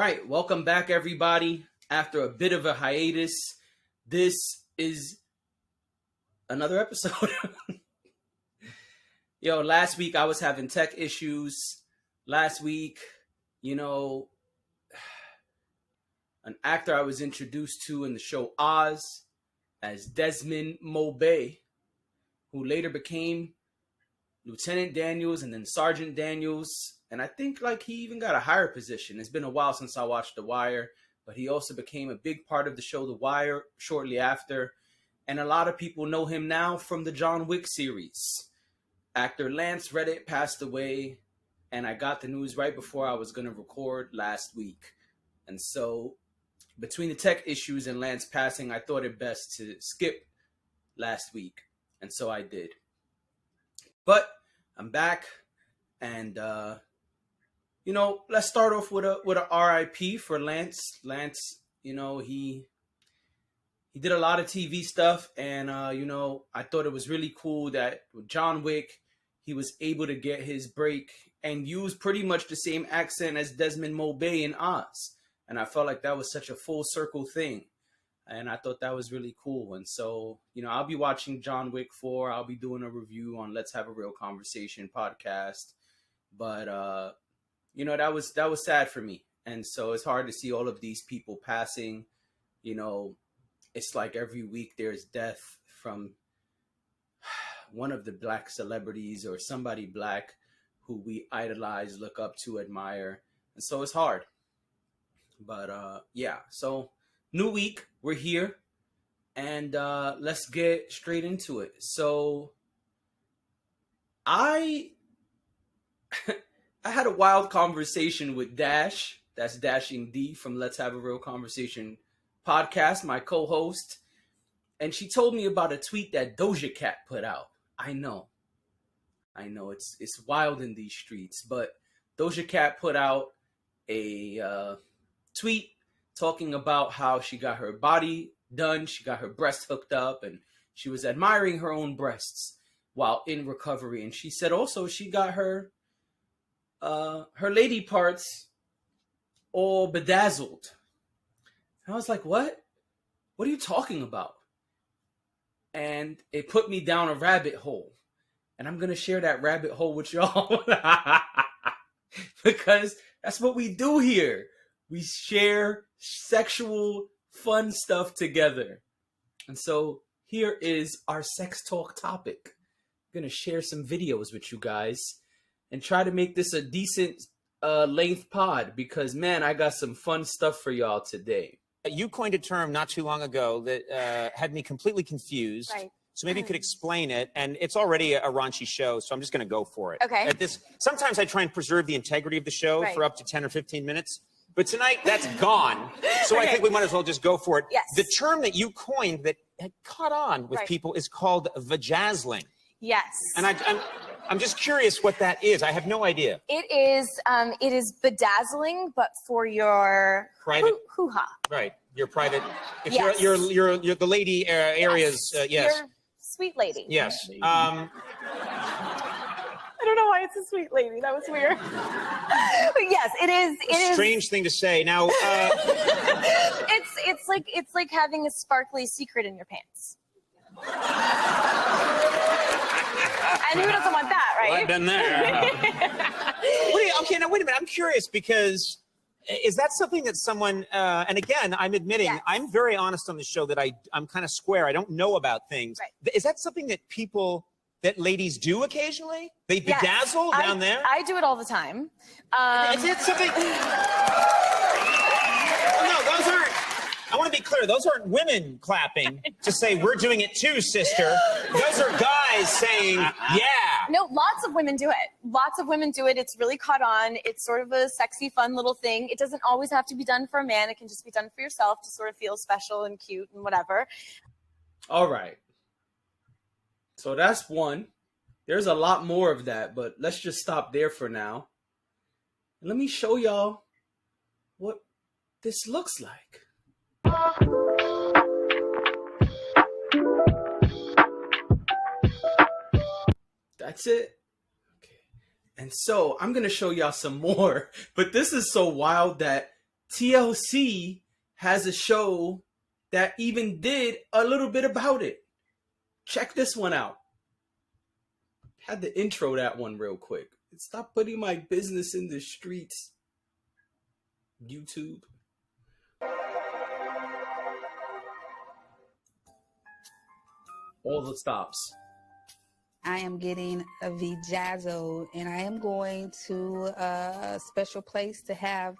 right, welcome back, everybody. After a bit of a hiatus, this is another episode. Yo, last week I was having tech issues. Last week, an actor I was introduced to in the show Oz as Desmond Mobay, who later became Lieutenant Daniels and then Sergeant Daniels. And I think he even got a higher position. It's been a while since I watched The Wire, but he also became a big part of the show The Wire shortly after. And a lot of people know him now from the John Wick series. Actor Lance Reddick passed away, and I got the news right before I was going to record last week. And so between the tech issues and Lance passing, I thought it best to skip last week. And so I did. But I'm back, and let's start off with a RIP for Lance. Lance, he did a lot of TV stuff, and I thought it was really cool that with John Wick, he was able to get his break and use pretty much the same accent as Desmond Mobay in Oz. And I felt like that was such a full circle thing. And I thought that was really cool. And so, I'll be watching John Wick 4. I'll be doing a review on Let's Have a Real Conversation podcast. But, that was sad for me. And so it's hard to see all of these people passing. It's like every week there's death from one of the black celebrities or somebody black who we idolize, look up to, admire. And so it's hard. But, so new week, we're here, and let's get straight into it. So I had a wild conversation with Dash. That's Dashing D from Let's Have a Real Conversation podcast, my co-host. And she told me about a tweet that Doja Cat put out. I know it's wild in these streets, but Doja Cat put out a tweet talking about how she got her body done, she got her breasts hooked up, and she was admiring her own breasts while in recovery. And she said also she got her lady parts all bedazzled. And I was like, what? What are you talking about? And it put me down a rabbit hole. And I'm going to share that rabbit hole with y'all. Because that's what we do here. We share sexual fun stuff together. And so here is our sex talk topic. I'm going to share some videos with you guys and try to make this a decent length pod because, man, I got some fun stuff for y'all today. You coined a term not too long ago that had me completely confused. Right. So maybe you could explain it. And it's already a raunchy show, so I'm just going to go for it. Okay. Sometimes I try and preserve the integrity of the show for up to 10 or 15 minutes. But tonight, that's gone. So I think we might as well just go for it. Yes. The term that you coined that had caught on with people is called vajazzling. Yes. And I'm just curious what that is. I have no idea. It is bedazzling, but for your private hoo-ha. Right. Your private. If Yes. you're the lady areas. Yes. Your sweet lady. Yes. I don't know why it's a sweet lady. That was weird. But yes, it is. It is. Strange thing to say. Now, it's like having a sparkly secret in your pants. And who doesn't want that, right? Well, I've been there. Okay, now wait a minute. I'm curious because is that something that someone? And again, I'm admitting Yes. I'm very honest on the show that I'm kind of square. I don't know about things. Right. Is that something that ladies do occasionally? They bedazzle down there? I do it all the time. Is it something? Oh, no, those aren't. I want to be clear. Those aren't women clapping to say we're doing it too, sister. Those are guys saying, yeah. No, lots of women do it. Lots of women do it. It's really caught on. It's sort of a sexy, fun little thing. It doesn't always have to be done for a man. It can just be done for yourself to sort of feel special and cute and whatever. All right. So that's one. There's a lot more of that, but let's just stop there for now. And let me show y'all what this looks like. That's it. Okay. And so I'm going to show y'all some more, but this is so wild that TLC has a show that even did a little bit about it. Check this one out. Had to intro that one real quick. Stop putting my business in the streets, YouTube. All the stops. I am getting a Vajazzled, and I am going to a special place to have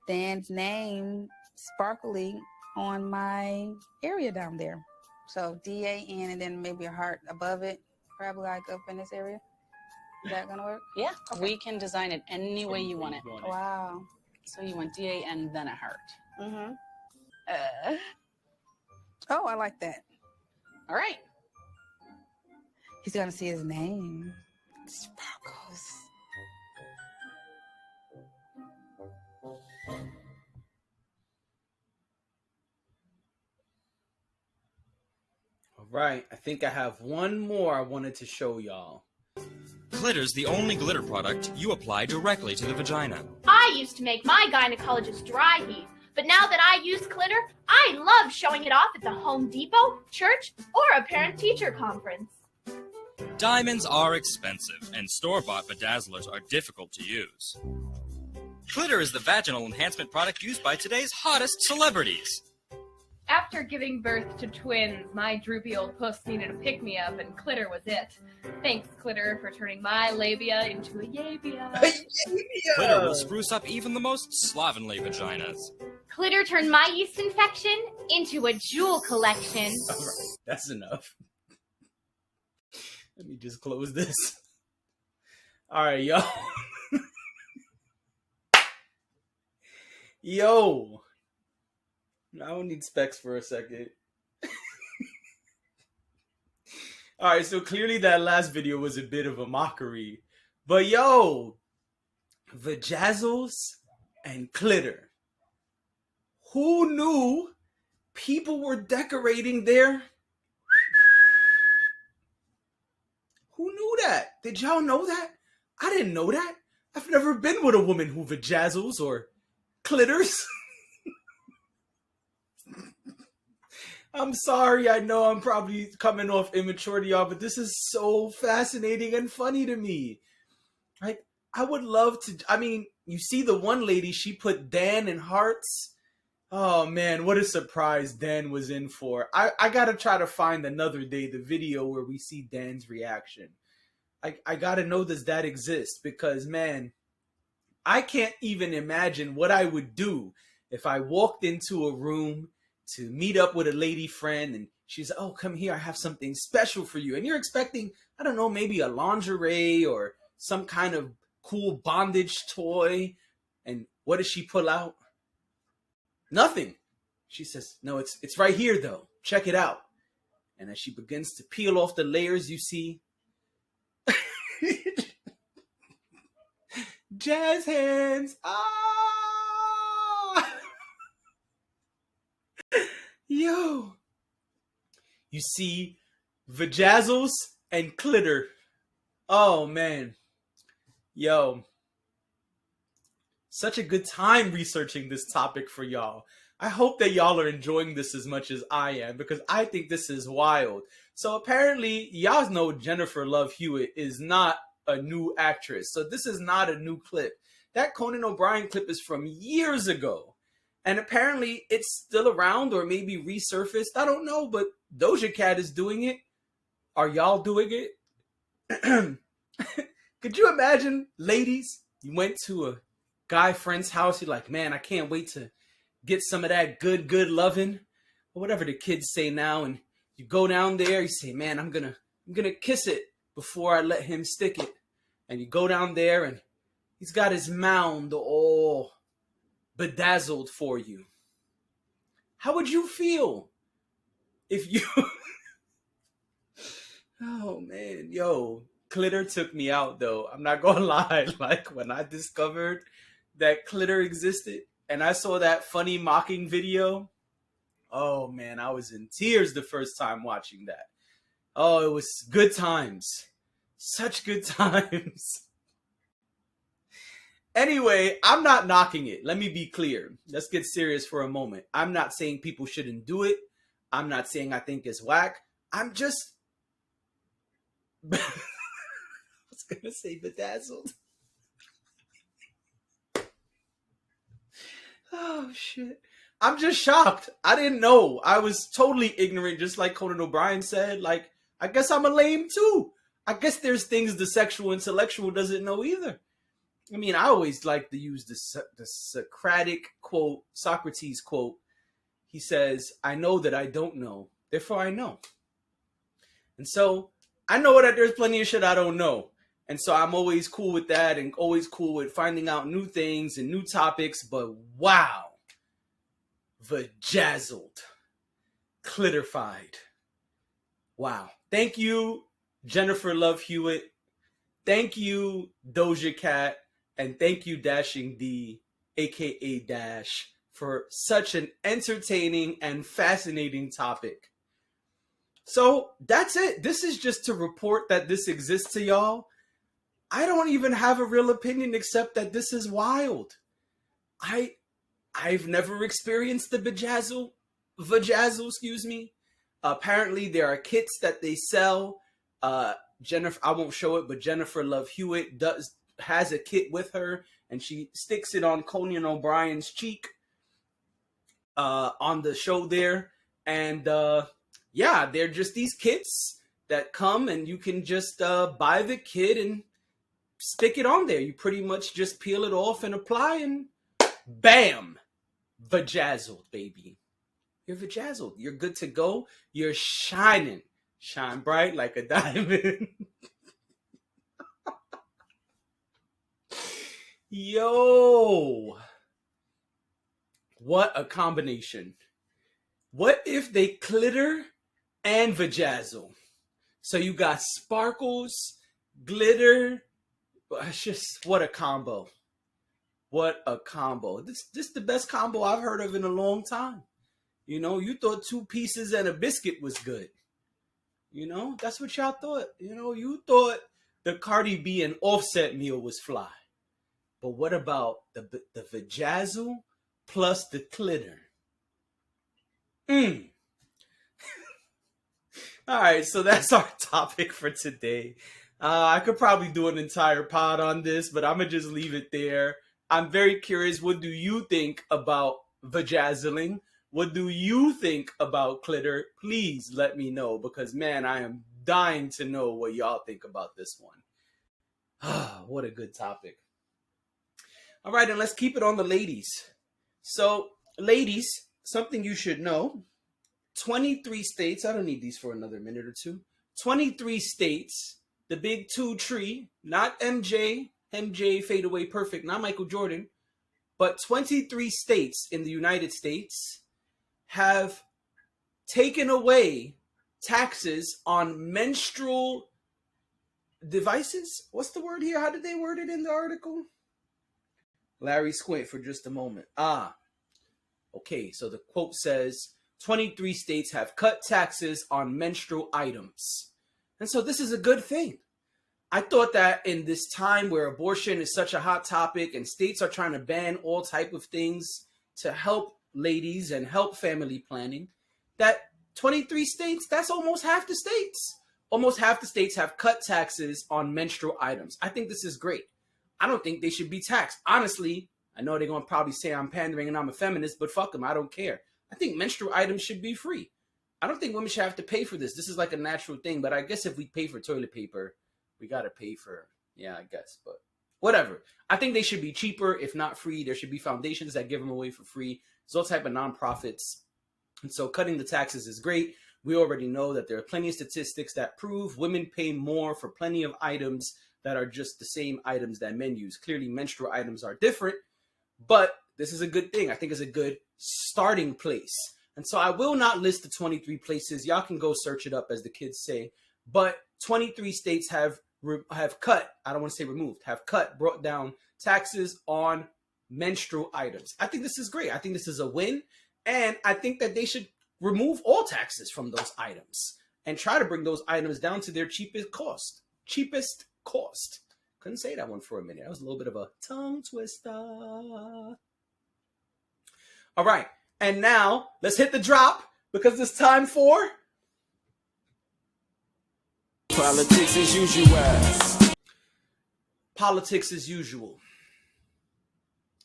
Dan's name sparkly on my area down there. So DAN and then maybe a heart above it, probably like up in this area. Is that gonna work? Yeah, okay. We can design it any way you want it. Wow. So you want DAN then a heart. Mm-hmm. Oh, I like that. All right. He's gonna see his name. Sparkles. All right, I think I have one more I wanted to show y'all. Glitter's the only glitter product you apply directly to the vagina. I used to make my gynecologist dry heave, but now that I use glitter, I love showing it off at the Home Depot, church, or a parent-teacher conference. Diamonds are expensive, and store-bought bedazzlers are difficult to use. Glitter is the vaginal enhancement product used by today's hottest celebrities. After giving birth to twins, my droopy old puss needed a pick-me-up, and Clitter was it. Thanks, Clitter, for turning my labia into a yabia. Glitter will spruce up even the most slovenly vaginas. Clitter turned my yeast infection into a jewel collection. All right, that's enough. Let me just close this. All right, y'all. Yo. I don't need specs for a second. All right, so clearly that last video was a bit of a mockery. But yo, Vajazzles and Glitter. Who knew people were decorating their... Who knew that? Did y'all know that? I didn't know that. I've never been with a woman who vajazzles or glitters. I'm sorry, I know I'm probably coming off immature to y'all, but this is so fascinating and funny to me. Like, I would love to, I mean, you see the one lady, she put Dan in hearts. Oh man, what a surprise Dan was in for. I gotta try to find another day the video where we see Dan's reaction. I gotta know, does that exist? Because man, I can't even imagine what I would do if I walked into a room to meet up with a lady friend and she's like, oh, come here, I have something special for you. And you're expecting, I don't know, maybe a lingerie or some kind of cool bondage toy. And what does she pull out? Nothing. She says, no, it's right here though. Check it out. And as she begins to peel off the layers, you see jazz hands. Ah! Yo. You see Vajazzles and Glitter. Oh man. Yo. Such a good time researching this topic for y'all. I hope that y'all are enjoying this as much as I am, because I think this is wild. So apparently, y'all know Jennifer Love Hewitt is not a new actress. So this is not a new clip. That Conan O'Brien clip is from years ago. And apparently it's still around or maybe resurfaced. I don't know, but Doja Cat is doing it. Are y'all doing it? Could you imagine, ladies, you went to a guy friend's house, you're like, man, I can't wait to get some of that good loving, or whatever the kids say now, and you go down there, you say, man, I'm gonna kiss it before I let him stick it. And you go down there and he's got his mound all bedazzled for you. How would you feel if you... Oh man, yo, Glitter took me out though. I'm not gonna lie. Like when I discovered that Glitter existed and I saw that funny mocking video, oh man, I was in tears the first time watching that. Oh, it was good times. Such good times. Anyway, I'm not knocking it. Let me be clear. Let's get serious for a moment. I'm not saying people shouldn't do it. I'm not saying I think it's whack. I'm just I was gonna say bedazzled. Oh shit. I'm just shocked. I didn't know. I was totally ignorant, just like Conan O'Brien said. Like, I guess I'm a lame too. I guess there's things the sexual intellectual doesn't know either. I mean, I always like to use the Socratic quote, Socrates quote. He says, I know that I don't know, therefore I know. And so I know that there's plenty of shit I don't know. And so I'm always cool with that and always cool with finding out new things and new topics. But wow, vajazzled, clitorified. Wow. Thank you, Jennifer Love Hewitt. Thank you, Doja Cat. And thank you, Dashing D, aka Dash, for such an entertaining and fascinating topic. So that's it. This is just to report that this exists to y'all. I don't even have a real opinion except that this is wild. I've never experienced the vajazzle, excuse me. Apparently there are kits that they sell. Jennifer, I won't show it, but Jennifer Love Hewitt has a kit with her, and she sticks it on Conan O'Brien's cheek on the show there. And yeah, they're just these kits that come, and you can just buy the kit and stick it on there. You pretty much just peel it off and apply, and bam, vajazzled, baby. You're vajazzled. You're good to go. You're shining. Shine bright like a diamond. Yo. What a combination. What if they clitter and vajazzle? So you got sparkles, glitter. It's just, what a combo. What a combo. This is the best combo I've heard of in a long time. You know, you thought 2 pieces and a biscuit was good. You know, that's what y'all thought. You know, you thought the Cardi B and Offset meal was fly. But what about the vajazzle plus the clitter? All right, so that's our topic for today. I could probably do an entire pod on this, but I'm going to just leave it there. I'm very curious, what do you think about vajazzling? What do you think about clitter? Please let me know, because, man, I am dying to know what y'all think about this one. What a good topic. All right, and let's keep it on the ladies. So, ladies, something you should know. 23 states, I don't need these for another minute or two. 23 states, the big 2 tree, not MJ fade away perfect, not Michael Jordan, but 23 states in the United States have taken away taxes on menstrual devices. What's the word here? How did they word it in the article? Larry squint for just a moment. Okay, so the quote says, 23 states have cut taxes on menstrual items. And so this is a good thing. I thought that in this time where abortion is such a hot topic and states are trying to ban all type of things to help ladies and help family planning, that 23 states, that's almost half the states. Almost half the states have cut taxes on menstrual items. I think this is great. I don't think they should be taxed. Honestly, I know they're going to probably say I'm pandering and I'm a feminist, but fuck them, I don't care. I think menstrual items should be free. I don't think women should have to pay for this. This is like a natural thing, but I guess if we pay for toilet paper, we got to pay for, yeah, I guess, but whatever. I think they should be cheaper, if not free. There should be foundations that give them away for free. There's all type of nonprofits. And so cutting the taxes is great. We already know that there are plenty of statistics that prove women pay more for plenty of items that are just the same items that men use. Clearly, menstrual items are different, but this is a good thing. I think it's a good starting place. And so I will not list the 23 places. Y'all can go search it up, as the kids say. But 23 states have cut, I don't want to say removed, have cut, brought down taxes on menstrual items. I think this is great. I think this is a win. And I think that they should remove all taxes from those items and try to bring those items down to their cheapest cost. Couldn't say that one for a minute. That was a little bit of a tongue twister. All right. And now let's hit the drop because it's time for politics as usual. politics as usual.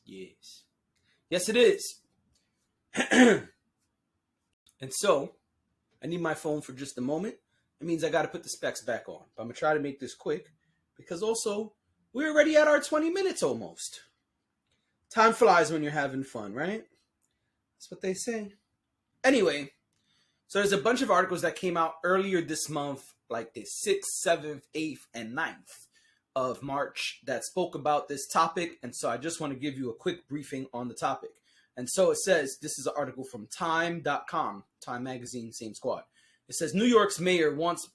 Yes. Yes, it is. And so, I need my phone for just a moment. It means I got to put the specs back on. But I'm going to try to make this quick because also we're already at our 20 minutes almost. Time flies when you're having fun, right? That's what they say. Anyway, so there's a bunch of articles that came out earlier this month, like the 6th, 7th, 8th, and 9th of March that spoke about this topic. And so I just want to give you a quick briefing on the topic. And so it says, this is an article from time.com, Time Magazine, same squad. It says, New York's mayor wants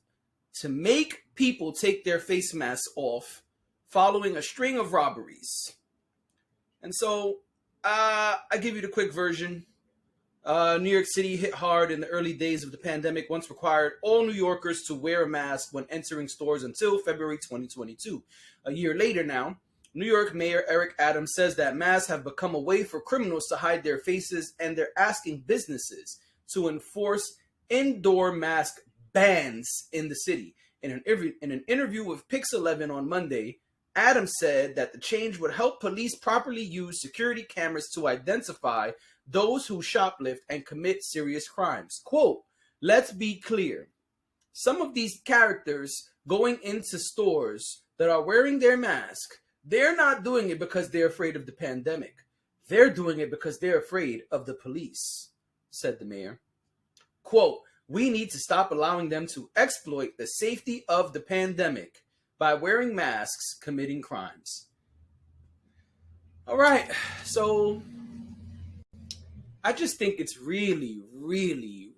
to make people take their face masks off following a string of robberies. And so I give you the quick version. New York City hit hard in the early days of the pandemic, once required all New Yorkers to wear a mask when entering stores until February 2022. A year later now, New York Mayor Eric Adams says that masks have become a way for criminals to hide their faces, and they're asking businesses to enforce indoor mask bans in the city. In an interview with Pix 11 on Monday, Adams said that the change would help police properly use security cameras to identify those who shoplift and commit serious crimes. Quote, let's be clear. Some of these characters going into stores that are wearing their mask, they're not doing it because they're afraid of the pandemic. They're doing it because they're afraid of the police, said the mayor. Quote, we need to stop allowing them to exploit the safety of the pandemic by wearing masks, committing crimes. All right, so I just think it's really, really,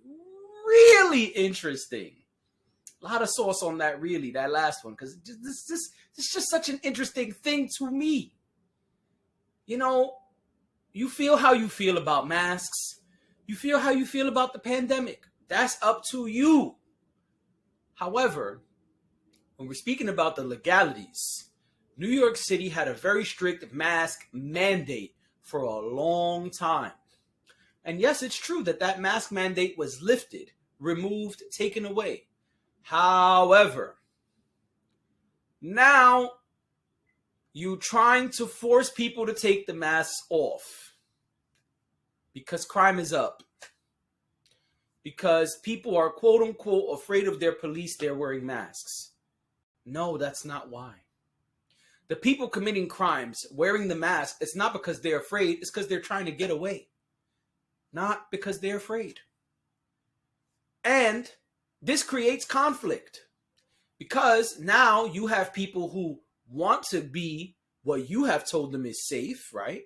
really interesting. A lot of sauce on that, really, that last one, because this is just such an interesting thing to me. You know, you feel how you feel about masks. You feel how you feel about the pandemic. That's up to you. However, when we're speaking about the legalities, New York City had a very strict mask mandate for a long time. And yes, it's true that that mask mandate was lifted, removed, taken away. However, now you're trying to force people to take the masks off because crime is up. Because people are quote unquote afraid of their police, they're wearing masks. No, that's not why. The people committing crimes, wearing the mask, it's not because they're afraid, it's because they're trying to get away. Not because they're afraid. And this creates conflict because now you have people who want to be what you have told them is safe, right?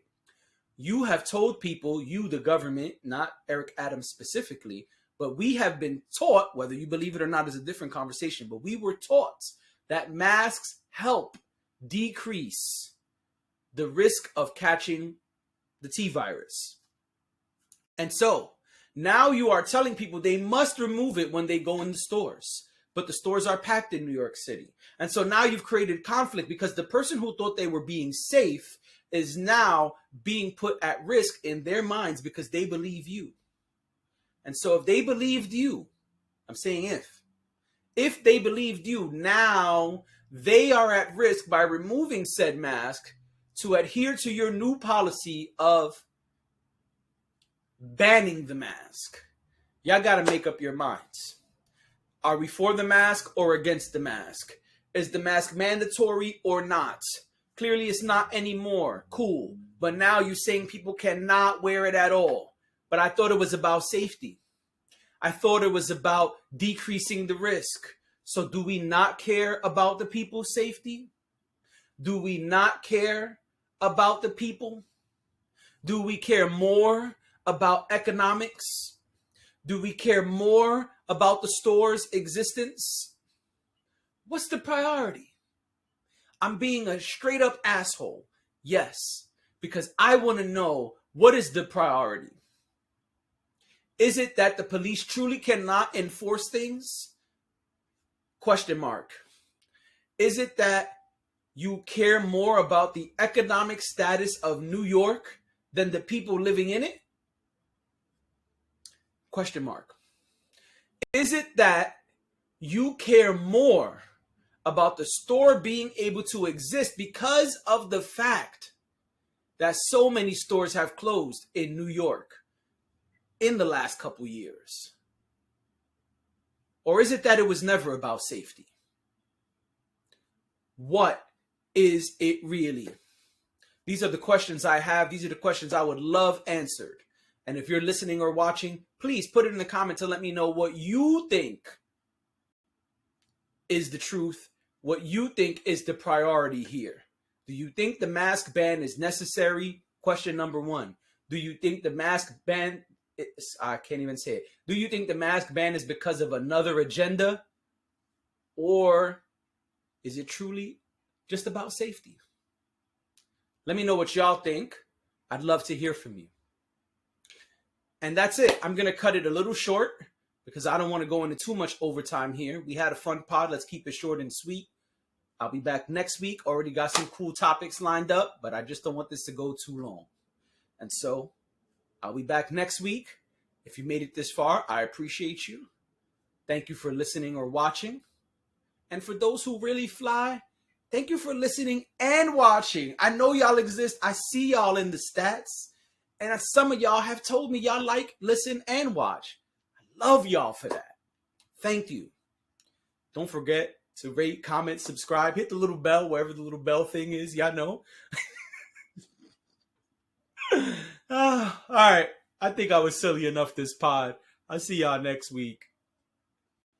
You have told people, you, the government, not Eric Adams specifically, but we have been taught, whether you believe it or not is a different conversation, but we were taught that masks help decrease the risk of catching the T virus. And so now you are telling people they must remove it when they go in the stores. But the stores are packed in New York City. And so now you've created conflict because the person who thought they were being safe is now being put at risk in their minds because they believe you. And so if they believed you, I'm saying if they believed you, now they are at risk by removing said mask to adhere to your new policy of banning the mask. Y'all got to make up your minds. Are we for the mask or against the mask? Is the mask mandatory or not? Clearly it's not anymore. Cool. But now you're saying people cannot wear it at all. But I thought it was about safety. I thought it was about decreasing the risk. So do we not care about the people's safety? Do we not care about the people? Do we care more about economics? Do we care more about the store's existence? What's the priority? I'm being a straight up asshole. Yes, because I want to know what is the priority. Is it that the police truly cannot enforce things? Question mark. Is it that you care more about the economic status of New York than the people living in it? Question mark. Is it that you care more about the store being able to exist because of the fact that so many stores have closed in New York in the last couple years? Or is it that it was never about safety? What is it really? These are the questions I have. These are the questions I would love answered. And if you're listening or watching, please put it in the comments to let me know what you think is the truth, what you think is the priority here. Do you think the mask ban is necessary? Question number one. Do you think the mask ban I can't even say it. Do you think the mask ban is because of another agenda? Or is it truly just about safety? Let me know what y'all think. I'd love to hear from you. And that's it. I'm going to cut it a little short because I don't want to go into too much overtime here. We had a fun pod. Let's keep it short and sweet. I'll be back next week. Already got some cool topics lined up, but I just don't want this to go too long. And so I'll be back next week. If you made it this far, I appreciate you. Thank you for listening or watching. And for those who really fly, thank you for listening and watching. I know y'all exist. I see y'all in the stats. And some of y'all have told me y'all like, listen, and watch. I love y'all for that. Thank you. Don't forget to rate, comment, subscribe. Hit the little bell, wherever the little bell thing is. Y'all know. All right. I think I was silly enough this pod. I'll see y'all next week.